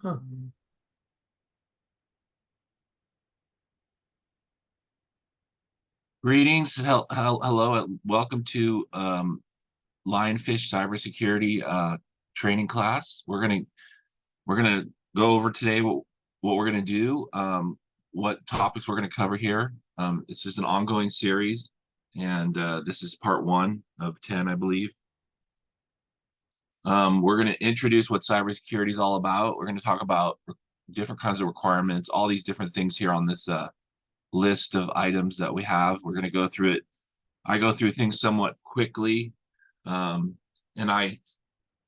Huh. Greetings, hello, welcome to Lionfish Cybersecurity training class. We're gonna go over today what we're gonna do, what topics we're gonna cover here. This is an ongoing series, and this is part one of 10, I believe. We're gonna introduce what cybersecurity is all about. We're gonna talk about different kinds of requirements, all these different things here on this list of items that we have. We're gonna go through it. I go through things somewhat quickly, and I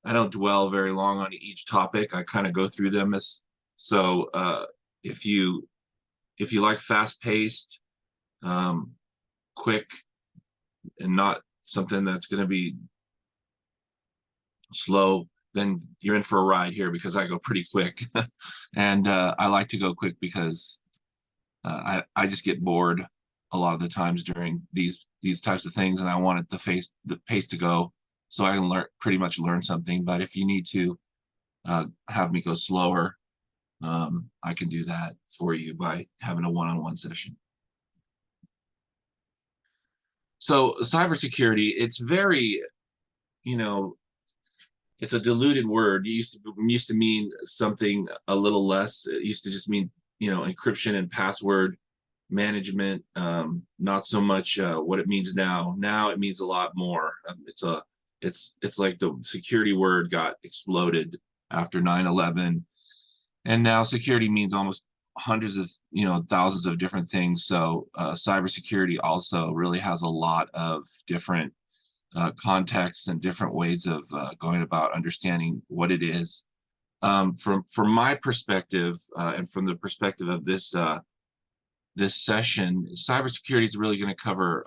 don't dwell very long on each topic. I kind of go through them as so. If you if you like fast paced, um, quick, and not something that's going to be slow, then you're in for a ride here because I go pretty quick, and I like to go quick because I just get bored a lot of the times during these types of things, and I want it the pace to go so I can pretty much learn something. But if you need to have me go slower, I can do that for you by having a one-on-one session. So cybersecurity, it's very, you know, it's a diluted word. It used to mean something a little less. It used to just mean, encryption and password management. Not so much what it means now. Now it means a lot more. It's like the security word got exploded after 9/11, and now security means almost hundreds of thousands of different things. So cybersecurity also really has a lot of different contexts and different ways of going about understanding what it is. From my perspective, and from the perspective of this session, cybersecurity is really going to cover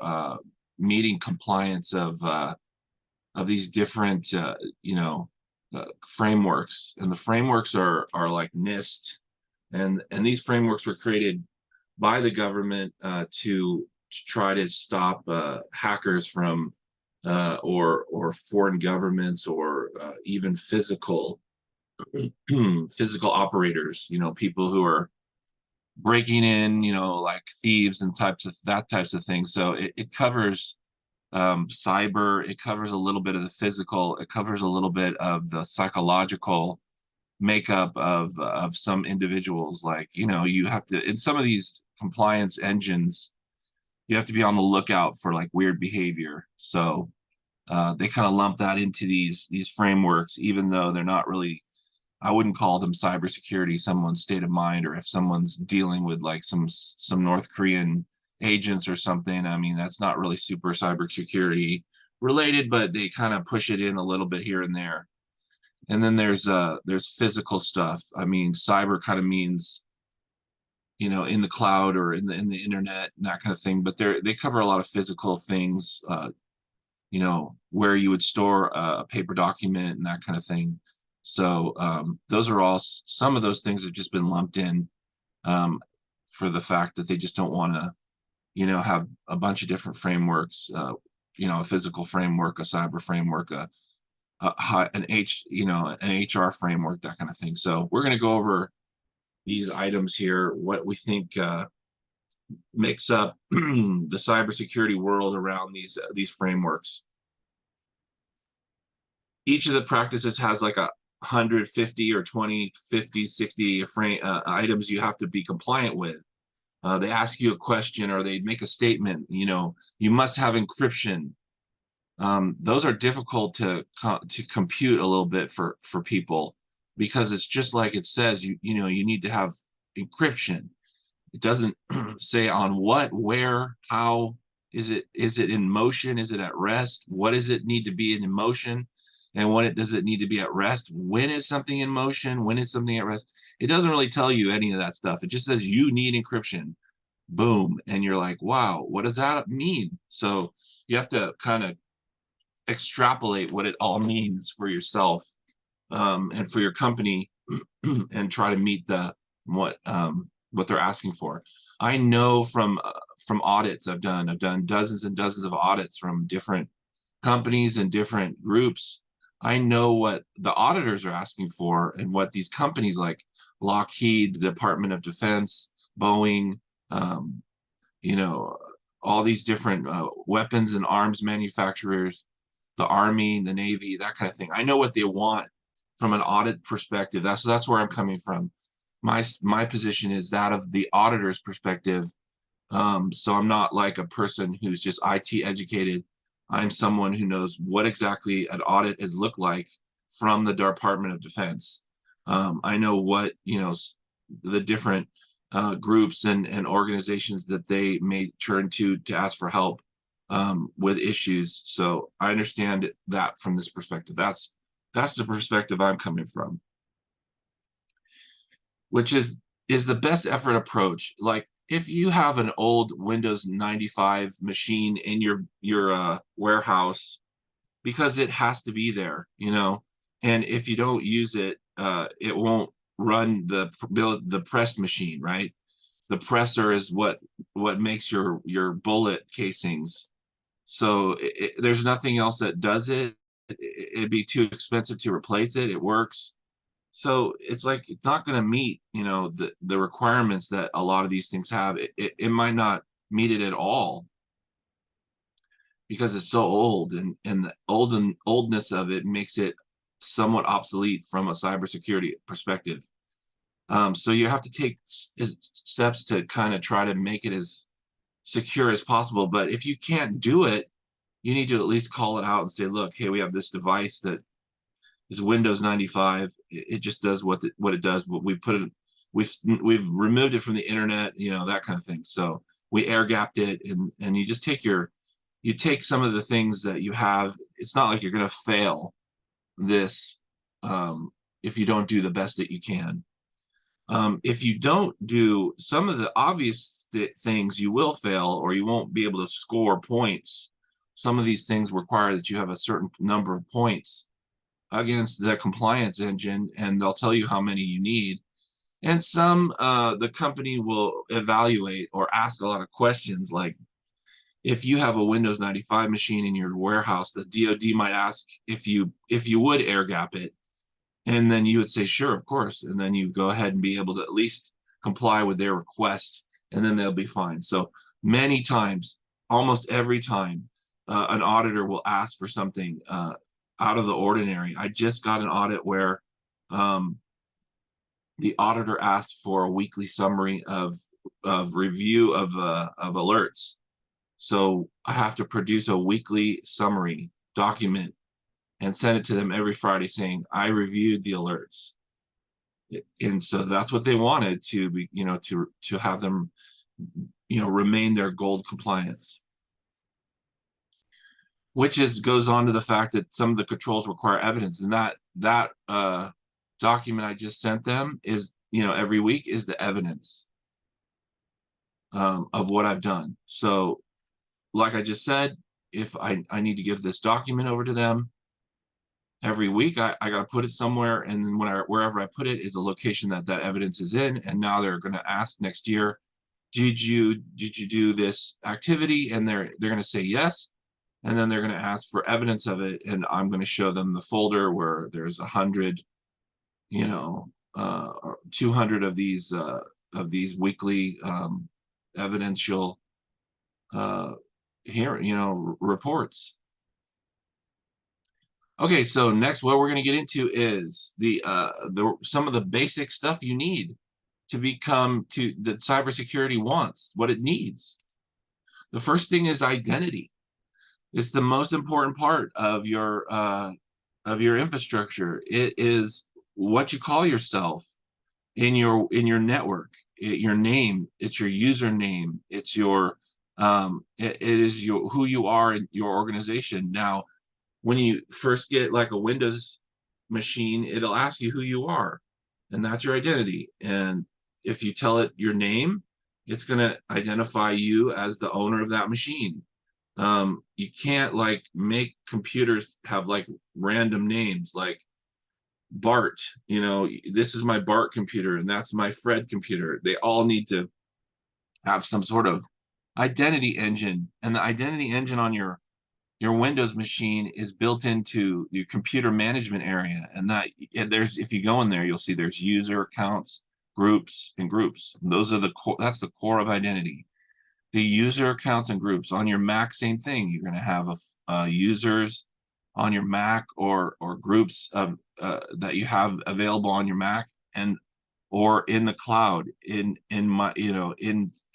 meeting compliance of these different frameworks, and the frameworks are like NIST, and these frameworks were created by the government to try to stop hackers from or foreign governments, or even physical operators, people who are breaking in, like thieves and types of things. So it covers cyber, it covers a little bit of the physical, it covers a little bit of the psychological makeup of some individuals. Like, you have to, in some of these compliance engines, you have to be on the lookout for like weird behavior. So they kind of lump that into these frameworks, even though they're not really. I wouldn't call them cybersecurity, someone's state of mind, or if someone's dealing with like some North Korean agents or something. I mean, that's not really super cybersecurity related, but they kind of push it in a little bit here and there. And then there's physical stuff. I mean, cyber kind of means, in the cloud or in the internet and that kind of thing. But they cover a lot of physical things, where you would store a paper document and that kind of thing. So those are all, some of those things have just been lumped in for the fact that they just don't want to, have a bunch of different frameworks, a physical framework, a cyber framework, an HR framework, that kind of thing. So we're going to go over these items here, what we think makes up the cybersecurity world around these frameworks. Each of the practices has like 150 or 20, 50, 60 items you have to be compliant with. They ask you a question or they make a statement, you must have encryption. Those are difficult to compute a little bit for people, because it's just like it says, you need to have encryption. It doesn't say on what, where, how. Is it in motion? Is it at rest? What does it need to be in motion? And when does it need to be at rest? When is something in motion? When is something at rest? It doesn't really tell you any of that stuff. It just says you need encryption. Boom. And you're like, wow, what does that mean? So you have to kind of extrapolate what it all means for yourself, and for your company, and try to meet what they're asking for. I know from audits I've done dozens and dozens of audits from different companies and different groups. I know what the auditors are asking for and what these companies like Lockheed, the Department of Defense, Boeing, um, you know, all these different weapons and arms manufacturers, the Army, the Navy, that kind of thing. I know what they want from an audit perspective. That's where I'm coming from. My position is that of the auditor's perspective. So I'm not like a person who's just IT educated. I'm someone who knows what exactly an audit is look like from the Department of Defense. I know what, the different groups and organizations that they may turn to ask for help with issues. So I understand that from this perspective. That's the perspective I'm coming from, which is the best effort approach. Like if you have an old Windows 95 machine in your warehouse because it has to be there, and if you don't use it, it won't run the press machine, right? The presser is what makes your bullet casings. So there's nothing else that does it. It'd be too expensive to replace it. It works. So it's like it's not going to meet, the requirements that a lot of these things have. It might not meet it at all because it's so old, and the oldness of it makes it somewhat obsolete from a cybersecurity perspective. So you have to take steps to kind of try to make it as secure as possible. But if you can't do it, you need to at least call it out and say, look, hey, we have this device that is Windows 95. It just does what it does, but we've removed it from the internet, that kind of thing. So we air gapped it, and you just you take some of the things that you have. It's not like you're going to fail this if you don't do the best that you can. If you don't do some of the obvious things, you will fail, or you won't be able to score points. Some of these things require that you have a certain number of points against the compliance engine, and they'll tell you how many you need. And some, the company will evaluate or ask a lot of questions. Like if you have a Windows 95 machine in your warehouse, the DoD might ask if you would air gap it. And then you would say, sure, of course. And then you go ahead and be able to at least comply with their request, and then they'll be fine. So many times, almost every time, an auditor will ask for something out of the ordinary. I just got an audit where the auditor asked for a weekly summary of review of alerts. So I have to produce a weekly summary document and send it to them every Friday saying, I reviewed the alerts. And so that's what they wanted to be, to have them, remain their gold compliance. Which goes on to the fact that some of the controls require evidence. And that document I just sent them is, every week is the evidence of what I've done. So like I just said, if I need to give this document over to them, every week I got to put it somewhere, and then wherever I put it is a location that evidence is in. And now they're going to ask next year, did you do this activity? And they're going to say yes, and then they're going to ask for evidence of it, and I'm going to show them the folder where there's 100, 200 of these weekly evidential reports. Okay, so next, what we're going to get into is some of the basic stuff you need to that cybersecurity wants, what it needs. The first thing is identity. It's the most important part of your infrastructure. It is what you call yourself in your network. Your name, it's your username, it's your it is who you are in your organization. Now, when you first get like a Windows machine, it'll ask you who you are, and that's your identity. And if you tell it your name, it's going to identify you as the owner of that machine. You can't like make computers have like random names like Bart, this is my Bart computer and that's my Fred computer. They all need to have some sort of identity engine, and the identity engine on your your Windows machine is built into your computer management area, and there's, if you go in there, you'll see there's user accounts, groups, and groups. And those are the core. That's the core of identity. The user accounts and groups on your Mac, same thing. You're going to have users on your Mac, or groups of that you have available on your Mac, and or in the cloud. In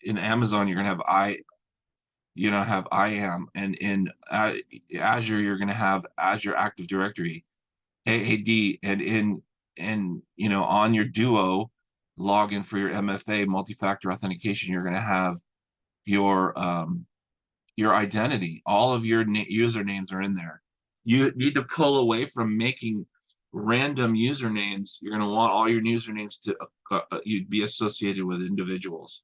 Amazon, you're going to have IAM, and in Azure, you're going to have Azure Active Directory, AAD, and on your Duo login for your MFA multi-factor authentication, you're going to have your identity. All of your usernames are in there. You need to pull away from making random usernames. You're going to want all your usernames to you'd be associated with individuals.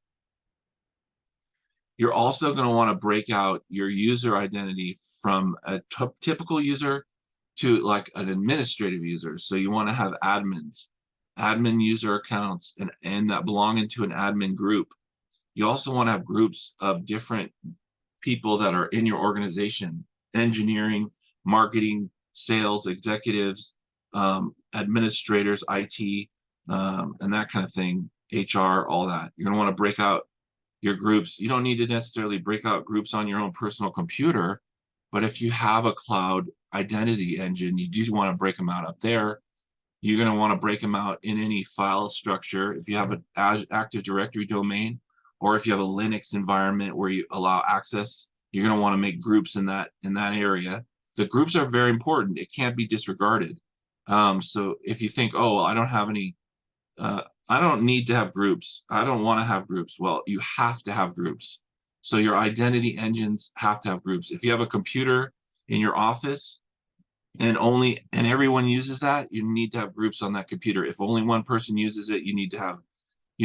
You're also going to want to break out your user identity from a typical user to like an administrative user. So you want to have admins, admin user accounts, and that belong into an admin group. You also want to have groups of different people that are in your organization: engineering, marketing, sales, executives, administrators, IT, and that kind of thing, HR, all that. You're going to want to break out your groups. You don't need to necessarily break out groups on your own personal computer, but if you have a cloud identity engine, you do want to break them out up there. You're going to want to break them out in any file structure. If you have an Active Directory domain, or if you have a Linux environment where you allow access, you're going to want to make groups in that area. The groups are very important. It can't be disregarded. So if you think, oh, well, I don't have any, I don't need to have groups, I don't want to have groups. Well, you have to have groups. So your identity engines have to have groups. If you have a computer in your office and everyone uses that, you need to have groups on that computer. If only one person uses it, you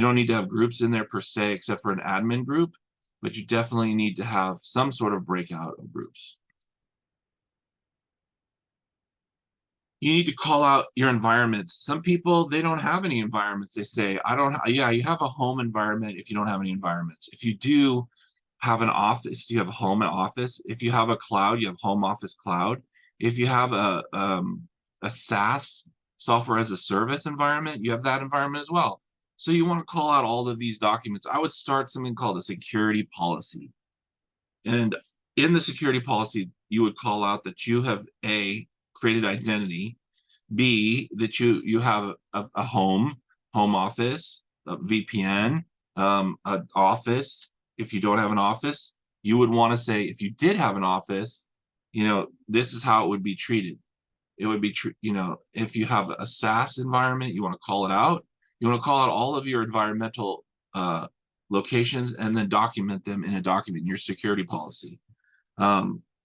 don't need to have groups in there per se, except for an admin group, but you definitely need to have some sort of breakout of groups. You need to call out your environments. Some people, they don't have any environments. They say, yeah, you have a home environment if you don't have any environments. If you do have an office, you have a home and office. If you have a cloud, you have home office cloud. If you have a SaaS, software as a service environment, you have that environment as well. So you want to call out all of these documents. I would start something called a security policy. And in the security policy, you would call out that you have created identity, B, that you have a home office, a VPN, an office. If you don't have an office, you would want to say, if you did have an office, this is how it would be treated. It would be, if you have a SaaS environment, you want to call it out. You want to call out all of your environmental locations and then document them in your security policy.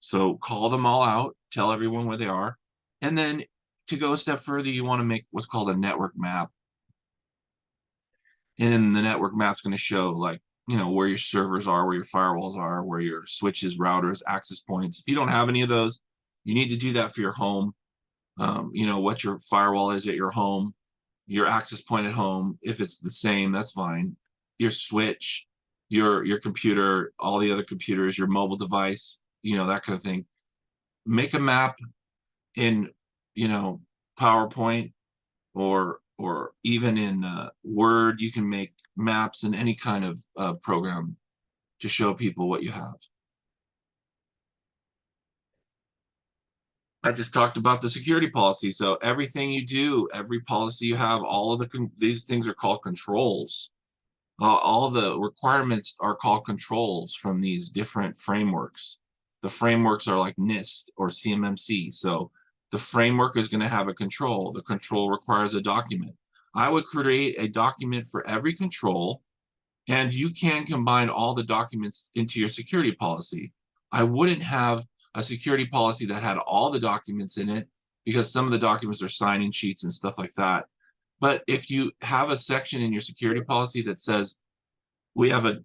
So call them all out, tell everyone where they are. And then to go a step further, you want to make what's called a network map. And the network map's going to show where your servers are, where your firewalls are, where your switches, routers, access points. If you don't have any of those, you need to do that for your home. What your firewall is at your home, your access point at home. If it's the same, that's fine. Your switch, your computer, all the other computers, your mobile device, that kind of thing. Make a map in, PowerPoint or even in Word. You can make maps in any kind of program to show people what you have. I just talked about the security policy. So everything you do, every policy you have, all of these things are called controls. All the requirements are called controls from these different frameworks. The frameworks are like NIST or CMMC. So the framework is going to have a control. The control requires a document. I would create a document for every control, and you can combine all the documents into your security policy. I wouldn't have a security policy that had all the documents in it, because some of the documents are sign-in sheets and stuff like that. But if you have a section in your security policy that says, we have a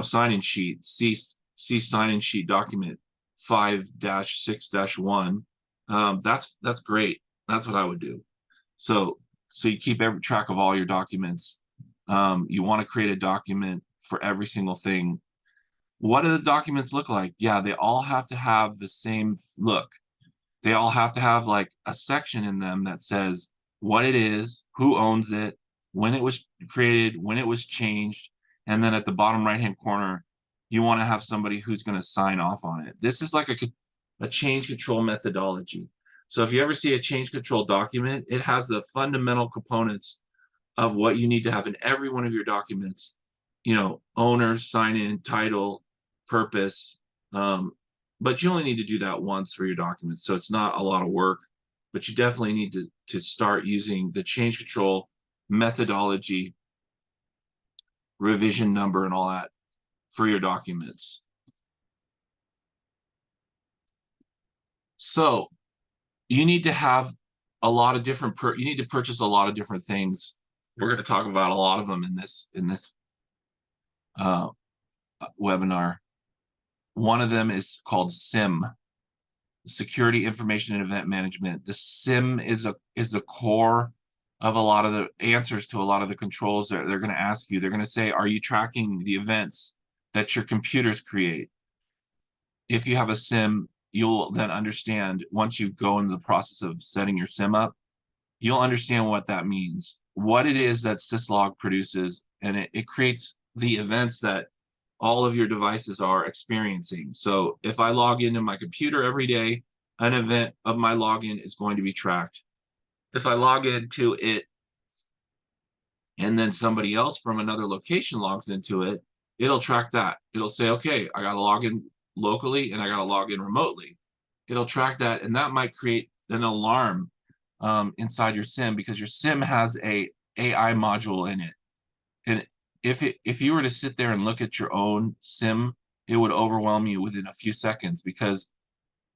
sign-in sheet, see sign-in sheet document 5-6-1. That's great. That's what I would do. So you keep every track of all your documents. You want to create a document for every single thing. What do the documents look like? Yeah, they all have to have the same look. They all have to have like a section in them that says what it is, who owns it, when it was created, when it was changed, and then at the bottom right-hand corner, you want to have somebody who's going to sign off on it. This is like a change control methodology. So if you ever see a change control document, it has the fundamental components of what you need to have in every one of your documents. You know, owners, sign in, title, purpose. But you only need to do that once for your documents. So it's not a lot of work, but you definitely need to start using the change control methodology, revision number, and all that for your documents. So you need to have a lot of different, you need to purchase a lot of different things. We're going to talk about a lot of them in this webinar. One of them is called SIM, Security Information and Event Management. The SIM is the core of a lot of the answers to a lot of the controls that they're going to ask you. They're going to say, are you tracking the events that your computers create? If you have a SIM, you'll then understand, once you go into the process of setting your SIM up, you'll understand what that means, what it is that syslog produces, and it creates the events that all of your devices are experiencing. So if I log into my computer every day, an event of my login is going to be tracked. If I log into it and then somebody else from another location logs into it, it'll track that. It'll say, okay, I got to log in locally and I got to log in remotely. It'll track that, and that might create an alarm inside your SIM, because your SIM has a AI module in it. And if you were to sit there and look at your own SIM, it would overwhelm you within a few seconds, because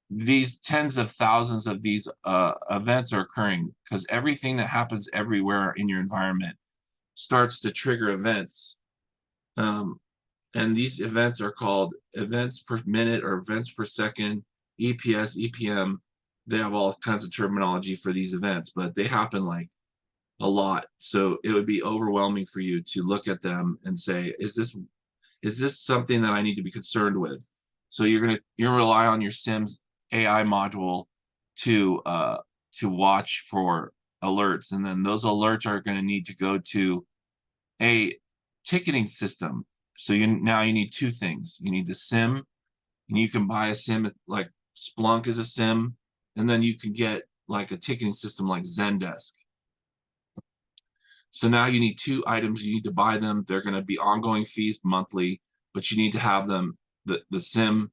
these tens of thousands of these events are occurring, because everything that happens everywhere in your environment starts to trigger events. And these events are called events per minute or events per second, EPS, EPM. They have all kinds of terminology for these events, but they happen like a lot. So it would be overwhelming for you to look at them and say, is this something that I need to be concerned with? So you're gonna rely on your SIM's AI module to watch for alerts, and then those alerts are going to need to go to a ticketing system. So now you need two things. You need the SIM, and you can buy a SIM like Splunk is a SIM, and then you can get like a ticketing system like Zendesk. So now you need two items. You need to buy them. They're going to be ongoing fees monthly, but you need to have them, the SIM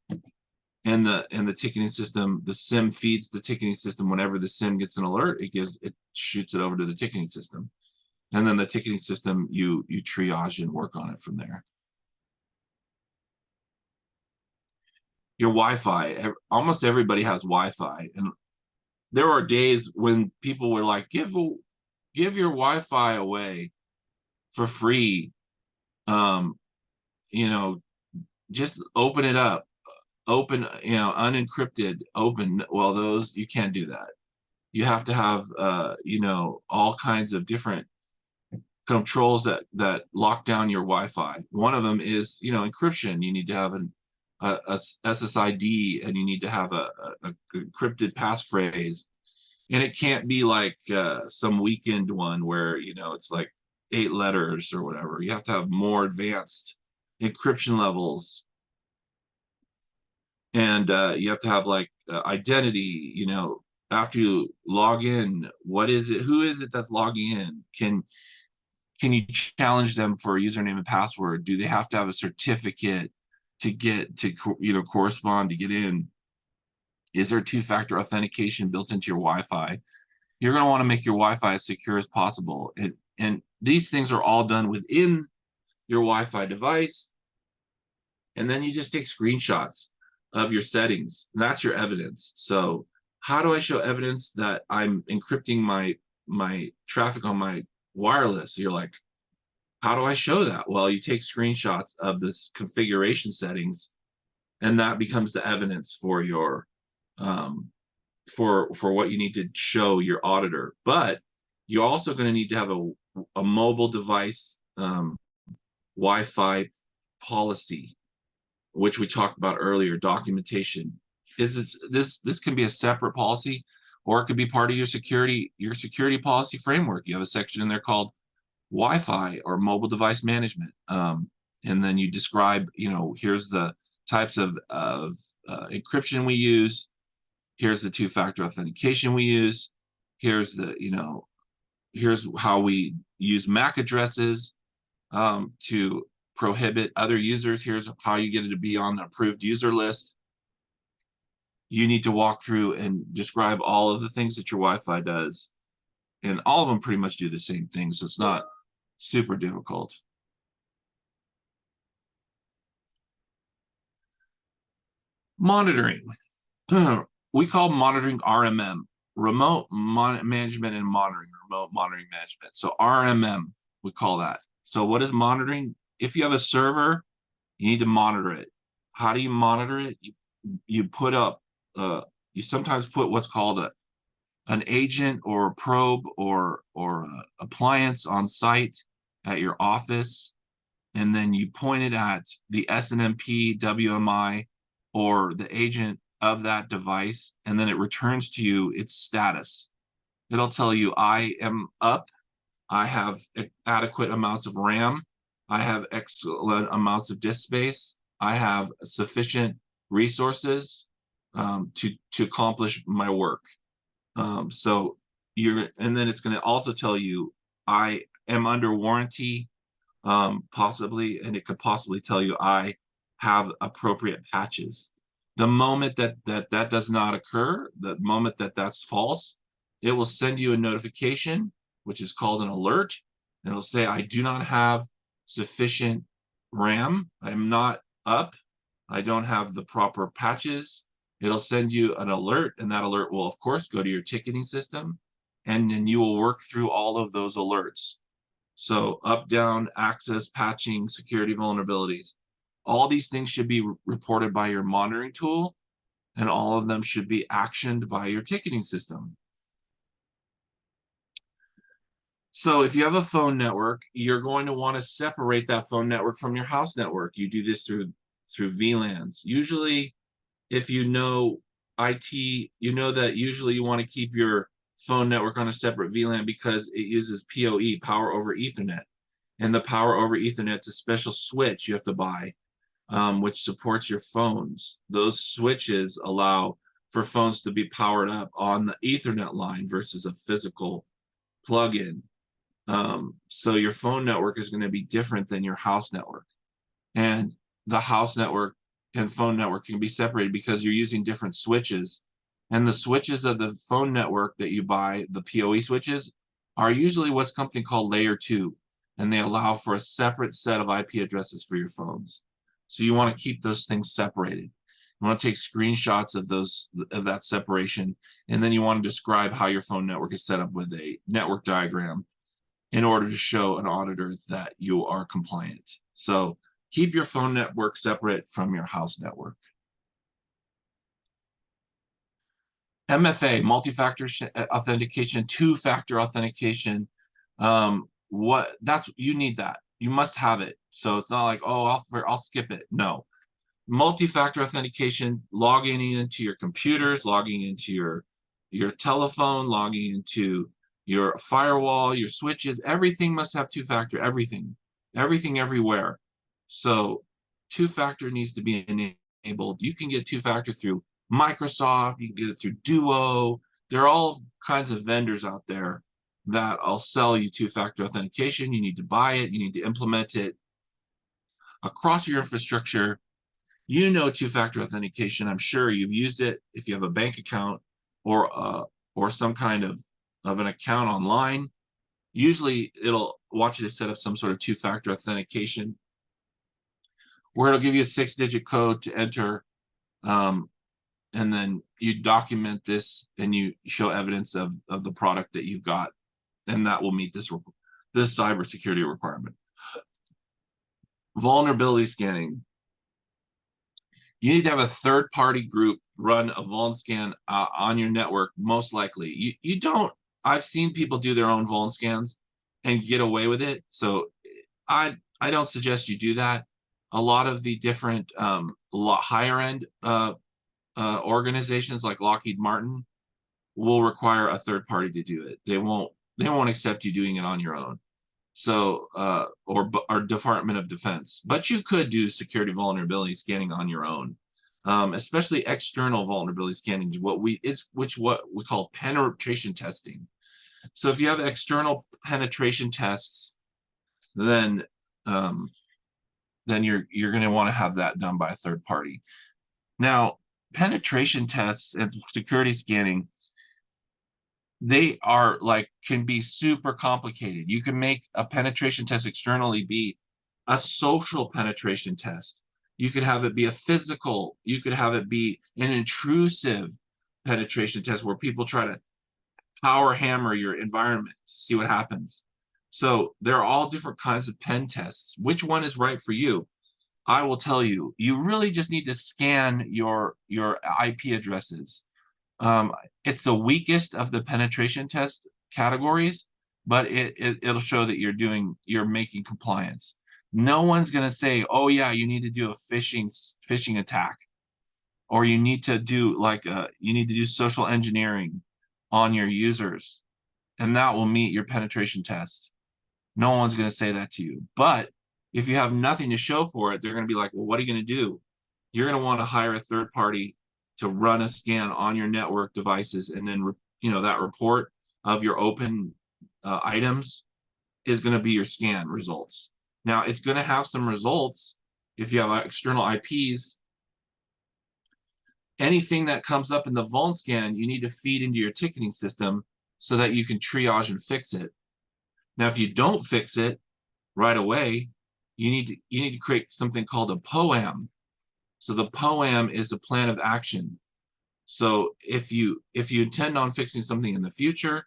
and the ticketing system. The SIM feeds the ticketing system. Whenever the SIM gets an alert, it shoots it over to the ticketing system. And then the ticketing system, you triage and work on it from there. Your Wi-Fi, almost everybody has Wi-Fi, and there are days when people were like, give your Wi-Fi away for free. You know, just open it up, open, unencrypted, open. Well, those, you can't do that. You have to have all kinds of different controls that lock down your Wi-Fi. One of them is encryption. You need to have a SSID, and you need to have a encrypted passphrase, and it can't be like some weekend one where it's like 8 letters or whatever. You have to have more advanced encryption levels, and you have to have like identity. After you log in, what is it? Who is it that's logging in? Can you challenge them for a username and password? Do they have to have a certificate to get to correspond to get in? Is there two-factor authentication built into your Wi-Fi? You're going to want to make your Wi-Fi as secure as possible. And these things are all done within your Wi-Fi device. And then you just take screenshots of your settings. That's your evidence. So how do I show evidence that I'm encrypting my traffic on my wireless? You're like, how do I show that? Well, you take screenshots of this configuration settings, and that becomes the evidence for your for what you need to show your auditor. But you're also going to need to have a mobile device Wi-Fi policy, which we talked about earlier, documentation. This can be a separate policy, or it could be part of your security policy framework. You have a section in there called Wi-Fi or mobile device management, and then you describe, here's the types of encryption we use. Here's the two-factor authentication we use. Here's here's how we use MAC addresses to prohibit other users. Here's how you get it to be on the approved user list. You need to walk through and describe all of the things that your Wi-Fi does. And all of them pretty much do the same thing, so it's not super difficult. Monitoring. We call monitoring RMM, remote management and monitoring, remote monitoring management. So RMM, we call that. So what is monitoring? If you have a server, you need to monitor it. How do you monitor it? You put up, you sometimes put what's called an agent or a probe or appliance on site at your office, and then you point it at the SNMP, WMI, or the agent of that device, and then it returns to you its status. It'll tell you, I am up, I have adequate amounts of RAM, I have excellent amounts of disk space, I have sufficient resources to accomplish my work. And then it's going to also tell you, I am under warranty, possibly, and it could possibly tell you I have appropriate patches. The moment that does not occur, the moment that's false, it will send you a notification, which is called an alert, and it'll say, I do not have sufficient RAM, I'm not up, I don't have the proper patches. It'll send you an alert, and that alert will, of course, go to your ticketing system, and then you will work through all of those alerts. So up, down, access, patching, security vulnerabilities. All these things should be reported by your monitoring tool, and all of them should be actioned by your ticketing system. So if you have a phone network, you're going to want to separate that phone network from your house network. You do this through VLANs. Usually, if you know IT, you know that usually you want to keep your phone network on a separate VLAN because it uses PoE, power over Ethernet. And the power over Ethernet is a special switch you have to buy, which supports your phones. Those switches allow for phones to be powered up on the Ethernet line versus a physical plug-in. So your phone network is going to be different than your house network. And the house network and phone network can be separated because you're using different switches. And the switches of the phone network that you buy, the PoE switches, are usually what's something called layer 2. And they allow for a separate set of IP addresses for your phones. So you want to keep those things separated. You want to take screenshots of that separation, and then you want to describe how your phone network is set up with a network diagram in order to show an auditor that you are compliant. So keep your phone network separate from your house network. MFA, multi-factor authentication, two-factor authentication. You need that. You must have it. So it's not like, oh, I'll skip it. No. Multi-factor authentication, logging into your computers, logging into your telephone, logging into your firewall, your switches, everything must have two-factor, everything everywhere. So two-factor needs to be enabled. You can get two-factor through Microsoft, you can get it through Duo. There are all kinds of vendors out there that'll sell you two-factor authentication. You need to buy it, you need to implement it across your infrastructure. You know two-factor authentication. I'm sure you've used it if you have a bank account or some kind of an account online. Usually it'll want you to set up some sort of two-factor authentication where it'll give you a 6-digit code to enter, and then you document this and you show evidence of the product that you've got, and that will meet this cybersecurity requirement. Vulnerability scanning. You need to have a third-party group run a vuln scan on your network, most likely. You don't. I've seen people do their own vuln scans and get away with it. So I don't suggest you do that. a lot of the different lot higher end organizations like Lockheed Martin will require a third party to do it. They won't accept you doing it on your own. So or Department of Defense, but you could do security vulnerability scanning on your own, especially external vulnerability scanning, what we call penetration testing. So if you have external penetration tests, then um, you're going to want to have that done by a third party. Now, penetration tests and security scanning, they are like can be super complicated. You can make a penetration test externally be a social penetration test. You could have it be a physical, you could have it be an intrusive penetration test where people try to power hammer your environment to see what happens. So there are all different kinds of pen tests. Which one is right for you? I will tell you, you really just need to scan your IP addresses. It's the weakest of the penetration test categories, but it'll show that you're making compliance. No one's going to say, oh yeah, you need to do a phishing attack, or you need to do social engineering on your users, and that will meet your penetration test. No one's going to say that to you. But if you have nothing to show for it, they're going to be like, well, what are you going to do? You're going to want to hire a third party to run a scan on your network devices, and then that report of your open items is going to be your scan results. Now, it's going to have some results if you have external IPs. Anything that comes up in the vuln scan, you need to feed into your ticketing system so that you can triage and fix it. Now, if you don't fix it right away, you need to create something called a POAM. So the POAM is a plan of action. So if you intend on fixing something in the future,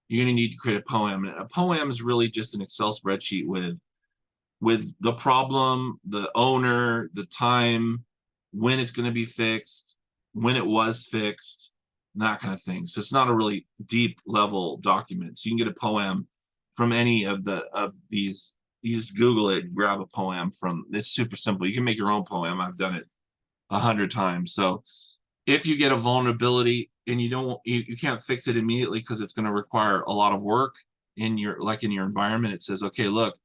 you're going to need to create a POAM. And a POAM is really just an Excel spreadsheet with the problem, the owner, the time, when it's going to be fixed, when it was fixed, that kind of thing. So it's not a really deep level document. So you can get a POAM from any of these. You just Google it, grab a POAM from. It's super simple. You can make your own POAM. I've done it 100 times. So if you get a vulnerability and you can't fix it immediately because it's going to require a lot of work in your environment, it says, okay, look,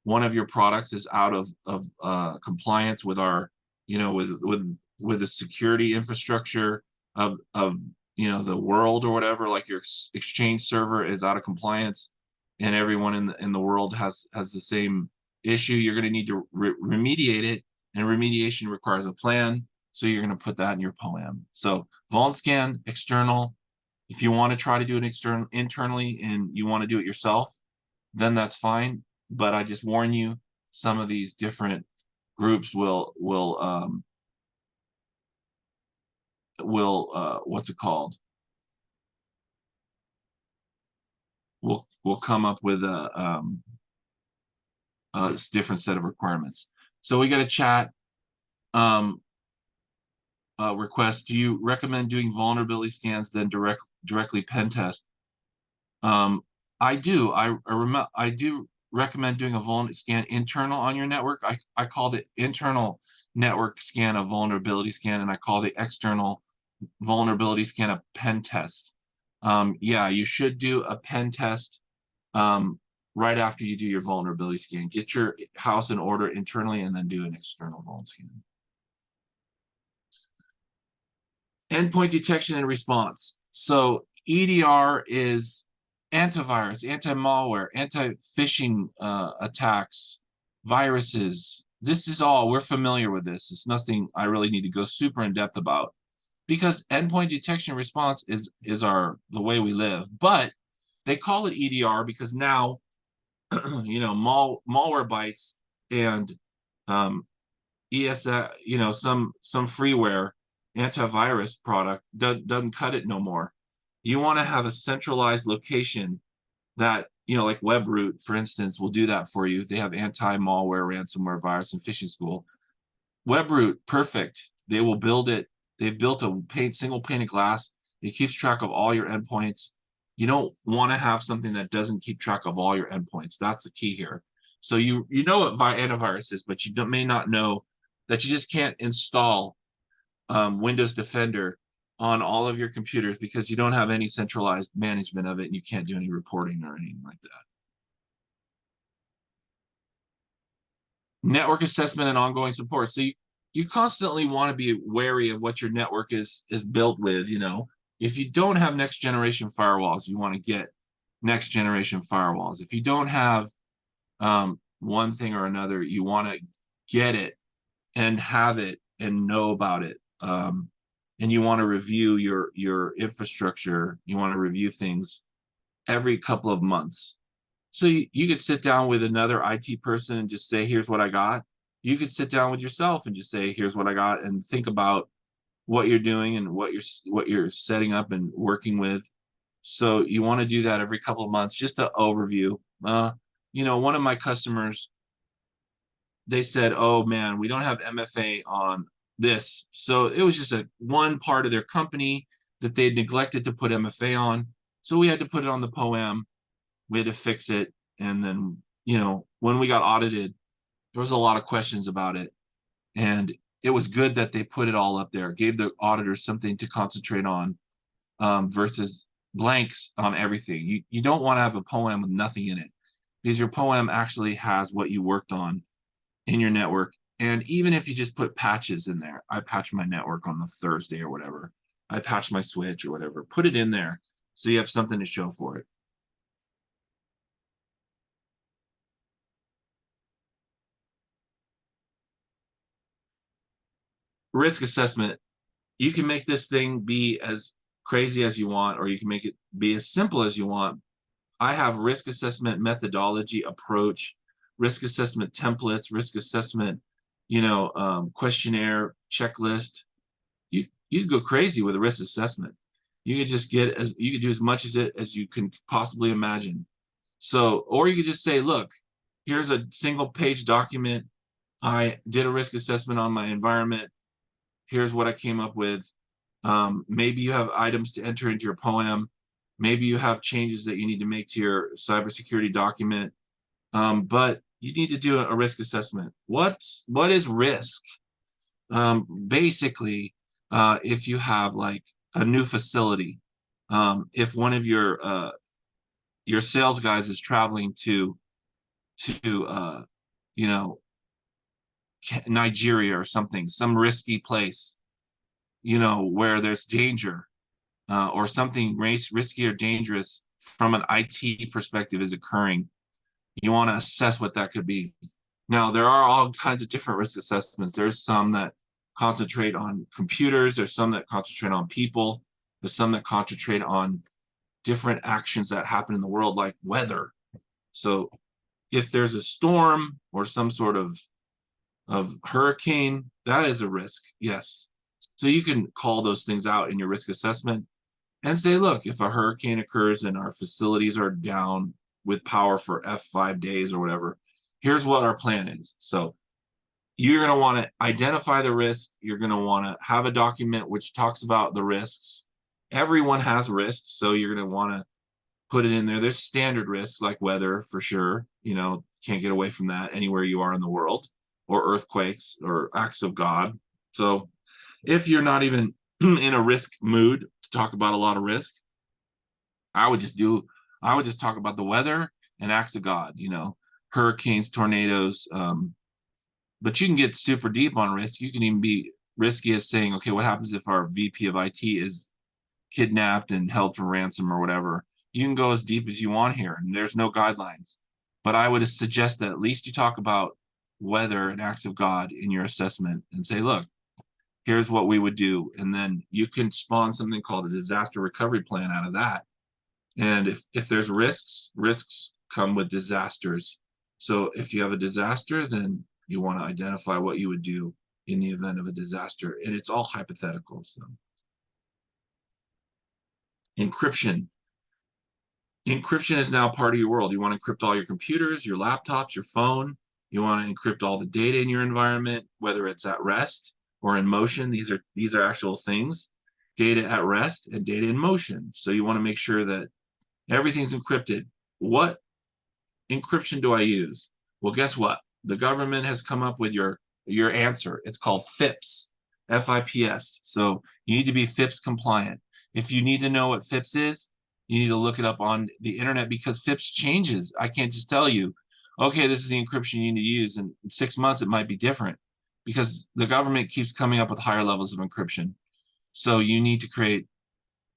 one of your products is out of compliance with our with the security infrastructure of the world or whatever, like your Exchange server is out of compliance and everyone in the world has the same issue. You're going to need to remediate it, and remediation requires a plan. So you're going to put that in your POAM. So vuln scan external. If you want to try to do it internally and you want to do it yourself, then that's fine. But I just warn you, some of these different groups will what's it called? Will come up with a different set of requirements. So we got a chat request. Do you recommend doing vulnerability scans then directly pen test? I do. I do recommend doing a vulnerability scan internal on your network. I call the internal network scan a vulnerability scan, and I call the external vulnerability scan a pen test. Yeah, you should do a pen test right after you do your vulnerability scan. Get your house in order internally and then do an external vuln scan. Endpoint detection and response. So EDR is antivirus, anti-malware, anti-phishing attacks, viruses. This is all, we're familiar with this. It's nothing I really need to go super in depth about, because endpoint detection and response is the way we live. But they call it EDR because now, malware bytes and ESA, some freeware antivirus product doesn't cut it no more. You want to have a centralized location that, like WebRoot, for instance, will do that for you. They have anti-malware, ransomware, virus, and phishing school. WebRoot, perfect. They will build it. They've built a single pane of glass. It keeps track of all your endpoints. You don't want to have something that doesn't keep track of all your endpoints. That's the key here. So you know what antivirus is, but you may not know that you just can't install Windows Defender on all of your computers because you don't have any centralized management of it and you can't do any reporting or anything like that. Network assessment and ongoing support. So you constantly want to be wary of what your network is built with. If you don't have next generation firewalls, you want to get next generation firewalls. If you don't have one thing or another, you want to get it and have it and know about it. And you want to review your infrastructure. You want to review things every couple of months. So you could sit down with another IT person and just say, here's what I got. You could sit down with yourself and just say, here's what I got, and think about what you're doing and what you're setting up and working with. So you want to do that every couple of months, just an overview. One of my customers, they said, oh man, we don't have MFA on this. So it was just one part of their company that they'd neglected to put MFA on. So we had to put it on the POM. We had to fix it. And then, when we got audited, there was a lot of questions about it. And it was good that they put it all up there, gave the auditors something to concentrate on versus blanks on everything. You don't want to have a POM with nothing in it, because your POM actually has what you worked on in your network. And even if you just put patches in there, I patched my network on the Thursday or whatever, I patched my switch or whatever, put it in there so you have something to show for it. Risk assessment, you can make this thing be as crazy as you want, or you can make it be as simple as you want. I have risk assessment methodology, approach, risk assessment templates, risk assessment, questionnaire, checklist. You could go crazy with a risk assessment. You could just you could do as much as you can possibly imagine. So, or you could just say, look, here's a single page document. I did a risk assessment on my environment. Here's what I came up with. Maybe you have items to enter into your POM. Maybe you have changes that you need to make to your cybersecurity document. But you need to do a risk assessment. What is risk? Basically, if you have like a new facility, if one of your sales guys is traveling to you know Nigeria or something, some risky place, where there's danger, or something risky or dangerous from an IT perspective is occurring. You want to assess what that could be. Now, there are all kinds of different risk assessments. There's some that concentrate on computers. There's some that concentrate on people. There's some that concentrate on different actions that happen in the world, like weather. So if there's a storm or some sort of hurricane, that is a risk, yes. So you can call those things out in your risk assessment and say, look, if a hurricane occurs and our facilities are down with power for F5 days or whatever, here's what our plan is. So you're going to want to identify the risk. You're going to want to have a document which talks about the risks. Everyone has risks, so you're going to want to put it in there. There's standard risks like weather, for sure. Can't get away from that anywhere you are in the world, or earthquakes or acts of God. So if you're not even in a risk mood to talk about a lot of risk, I would just talk about the weather and acts of God, hurricanes, tornadoes. But you can get super deep on risk. You can even be risky as saying, okay, what happens if our VP of IT is kidnapped and held for ransom or whatever? You can go as deep as you want here, and there's no guidelines. But I would suggest that at least you talk about weather and acts of God in your assessment and say, look, here's what we would do. And then you can spawn something called a disaster recovery plan out of that. And if there's risks come with disasters. So if you have a disaster, then you want to identify what you would do in the event of a disaster. And it's all hypothetical. So encryption. Encryption is now part of your world. You want to encrypt all your computers, your laptops, your phone. You want to encrypt all the data in your environment, whether it's at rest or in motion. These are actual things. Data at rest and data in motion. So you want to make sure that everything's encrypted. What encryption do I use? Well, guess what? The government has come up with your your answer. It's called FIPS, FIPS. So you need to be FIPS compliant. If you need to know what FIPS is, you need to look it up on the internet because FIPS changes. I can't just tell you, okay, this is the encryption you need to use. And in 6 months, it might be different because the government keeps coming up with higher levels of encryption. So you need to create,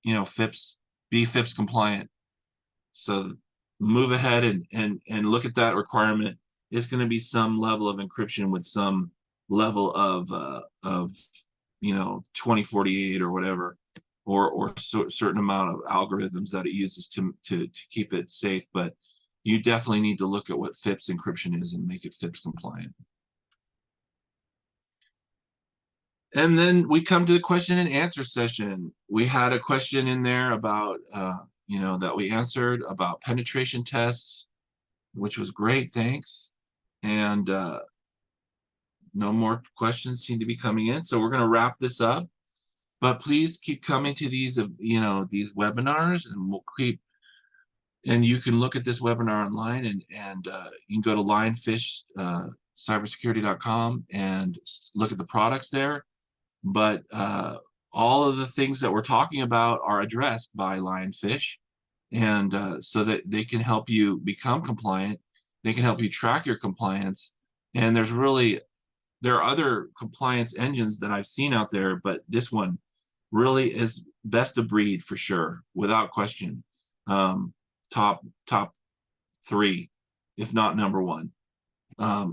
FIPS, be FIPS compliant. So move ahead and look at that requirement. It's going to be some level of encryption with some level of 2048 or whatever, or certain amount of algorithms that it uses to keep it safe. But you definitely need to look at what FIPS encryption is and make it FIPS compliant. And then we come to the question and answer session. We had a question in there about, that we answered about penetration tests, which was great, thanks. And no more questions seem to be coming in. So we're going to wrap this up. But please keep coming to these, these webinars, and we'll keep. And you can look at this webinar online, and you can go to Lionfish cybersecurity.com and look at the products there. But all of the things that we're talking about are addressed by Lionfish, and so that they can help you become compliant. They can help you track your compliance. And there are other compliance engines that I've seen out there, but this one really is best of breed for sure, without question. Top three, if not number one.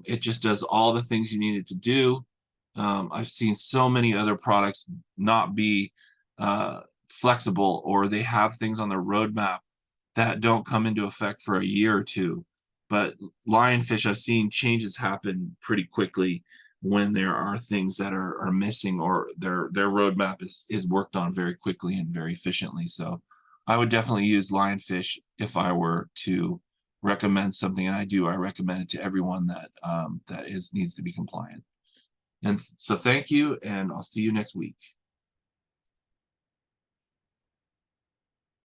It just does all the things you need it to do. I've seen so many other products not be flexible, or they have things on their roadmap that don't come into effect for a year or two. But Lionfish, I've seen changes happen pretty quickly when there are things that are missing, or their roadmap is worked on very quickly and very efficiently. So I would definitely use Lionfish if I were to recommend something, and I recommend it to everyone that needs to be compliant. And so thank you, and I'll see you next week.